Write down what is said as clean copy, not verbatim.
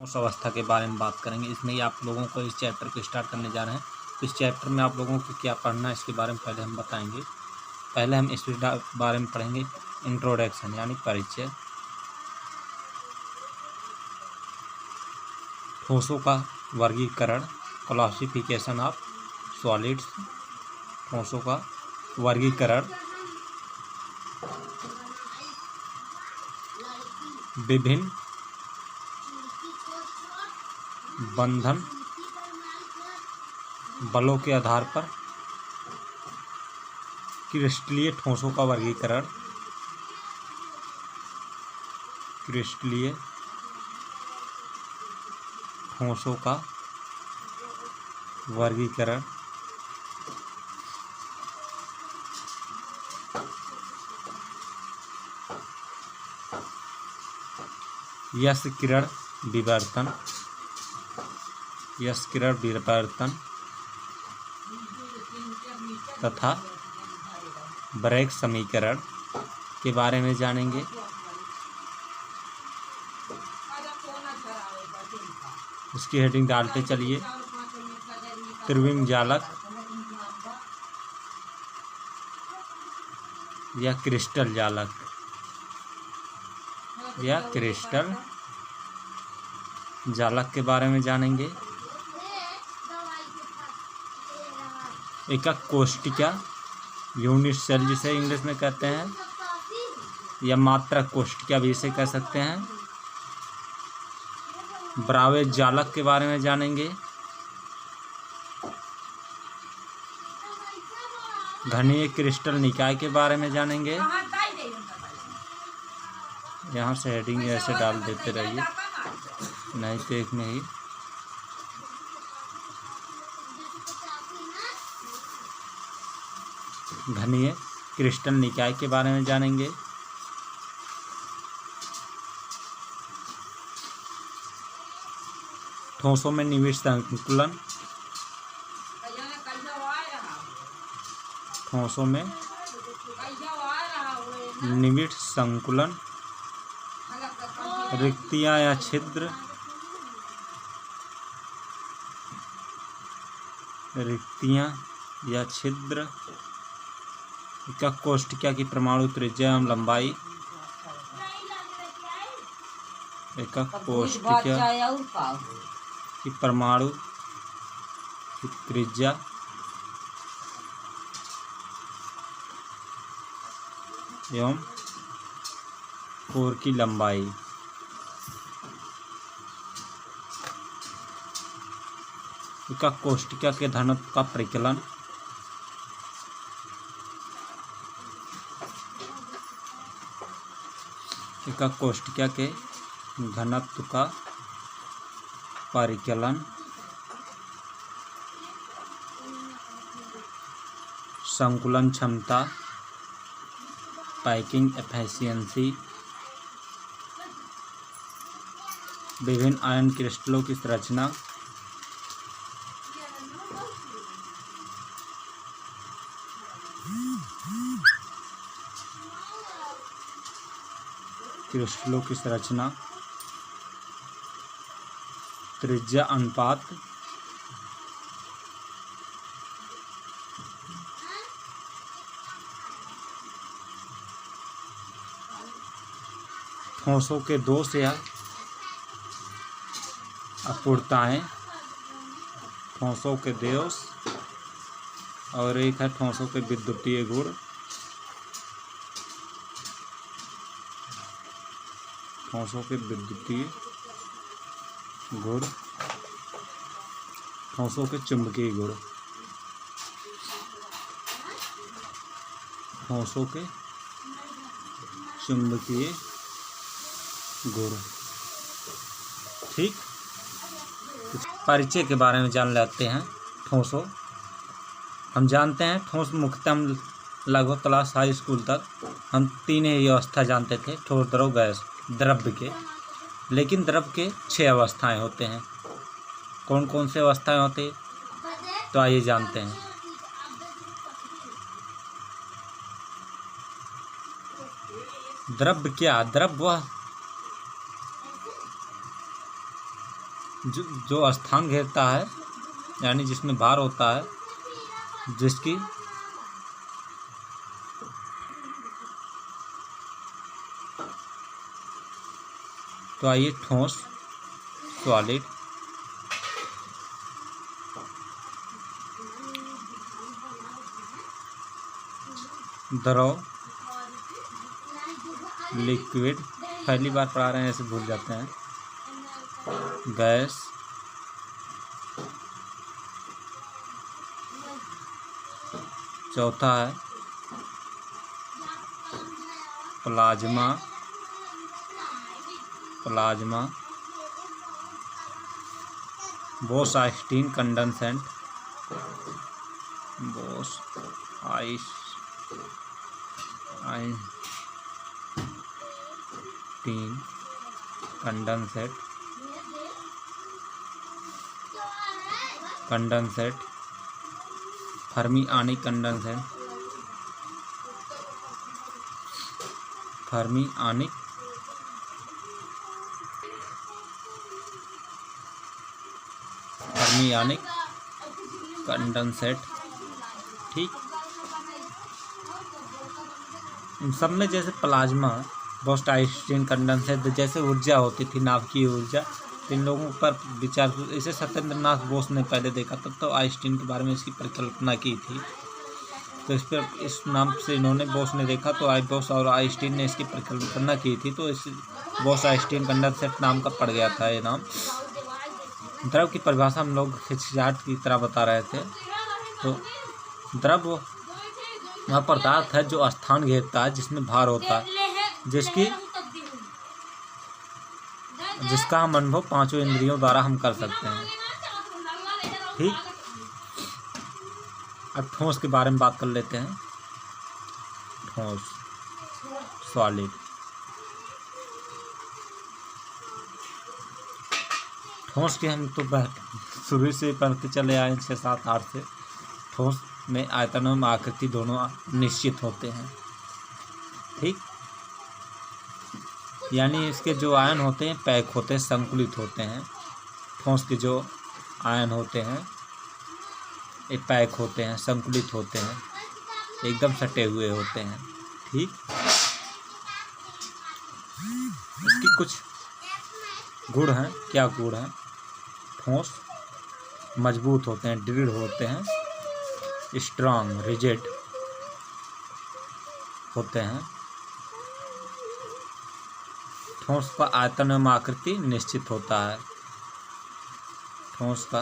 उस अवस्था के बारे में बात करेंगे। इसमें ही आप लोगों को इस चैप्टर को स्टार्ट करने जा रहे हैं। इस चैप्टर में आप लोगों को क्या पढ़ना है इसके बारे में पहले हम बताएंगे। पहले हम इस बारे में पढ़ेंगे इंट्रोडक्शन यानी परिचय, ठोसों का वर्गीकरण, क्लासिफिकेशन ऑफ सॉलिड्स, ठोसों का वर्गीकरण, विभिन्न बंधन बलों के आधार पर क्रिस्टलीय ठोसों का वर्गीकरण, क्रिस्टलीय ठोसों का वर्गीकरण, यश किरण विवर्तन, यश किरण विवर्तन तथा ब्रैग समीकरण के बारे में जानेंगे। उसकी हेडिंग डालते चलिए, त्रिविम जालक या क्रिस्टल जालक या क्रिस्टल जालक के बारे में जानेंगे। एकक कोष्टिका यूनिट सेल जिसे इंग्लिश में कहते हैं, या मात्रक कोष्टिका भी इसे कह सकते हैं। ब्रावे जालक के बारे में जानेंगे। घनीय क्रिस्टल निकाय के बारे में जानेंगे। यहाँ से हेडिंग ऐसे डाल देते रहिए, नहीं तो एक में ही घनीय क्रिस्टल निकाय के बारे में जानेंगे। ठोसों में निविड़ संकुलन, ठोसों में निविड़ संकुलन, रिक्तियाँ या छिद्र, रिक्तियाँ या छिद्र, एकक कोष्टिका की परमाणु त्रिज्या एवं लंबाई, एकक कोष्टिका की परमाणु की त्रिज्या एवं कोर की लंबाई, एकक कोष्टिका के घनत्व का परिकलन, एकक कोष्टिका के घनत्व का परिकलन, संकुलन क्षमता, पैकिंग एफिशिएंसी, विभिन्न आयन क्रिस्टलों की संरचना, क्रिस्टलों की संरचना, त्रिज्या अनुपात, ठोसों के दोष या अपूर्णताएं, ठोसों के दोष, और एक है ठोसों के विद्युतीय गुण, ठोसों के विद्युतीय गुण, ठोसों के चुंबकीय गुण, ठोसों के चुंबकीय गुण। ठीक, परिचय के बारे में जान लेते हैं। ठोसों हम जानते हैं, ठोस मुख्यतः हम लगभग क्लास हाई स्कूल तक हम तीन ही अवस्था जानते थे, ठोस, द्रव, गैस, द्रव्य के। लेकिन द्रव्य के 6 अवस्थाएं होते हैं। कौन कौन से अवस्थाएं होती हैं, तो आइए जानते हैं। द्रव्य क्या? द्रव्य वह जो स्थान घेरता है यानी जिसमें भार होता है, जिसकी तो आइए ठोस, सॉलिड, द्रव, लिक्विड, पहली बार पढ़ा रहे हैं ऐसे भूल जाते हैं, गैस, चौथा है plasma, Bose Einstein condensate, Bose Einstein condensate, fermionic condensate. ठीक, इन सब में जैसे प्लाज्मा, बोस-आइंस्टीन कंडेंसेट जैसे ऊर्जा होती थी, नाभिकीय ऊर्जा, इन लोगों पर विचार इसे सत्येंद्रनाथ बोस ने पहले देखा, तब तो आइंस्टीन के बारे में इसकी परिकल्पना की थी। तो इस नाम से इन्होंने, बोस ने देखा तो बोस और आइंस्टीन ने इसकी परिकल्पना की थी, तो इस बोस-आइंस्टीन कंडेंसेट नाम का पड़ गया था ये नाम। द्रव की परिभाषा हम लोग हिचकिचाहट की तरह बता रहे थे। तो द्रव वह पदार्थ है जो स्थान घेरता है, जिसमें भार होता है, जिसका हम अनुभव पांचों इंद्रियों द्वारा हम कर सकते हैं। ठीक, अब ठोस के बारे में बात कर लेते हैं। ठोस, सॉलिड। ठोस के हम तो शुरू से पढ़ते चले आए 6, 7, 8 से। ठोस में आयतन एवं आकृति दोनों निश्चित होते हैं। ठीक, यानी इसके जो आयन होते हैं पैक होते हैं, संकुलित होते हैं। ठोस के जो आयन होते हैं ये पैक होते हैं, संकुलित होते हैं, एकदम सटे हुए होते हैं। ठीक, इसकी कुछ गुण हैं। क्या गुण हैं? ठोस मजबूत होते हैं, दृढ़ होते हैं, स्ट्रांग, रिजिड होते हैं। ठोस का आयतन एवं आकृति निश्चित होता है। ठोस का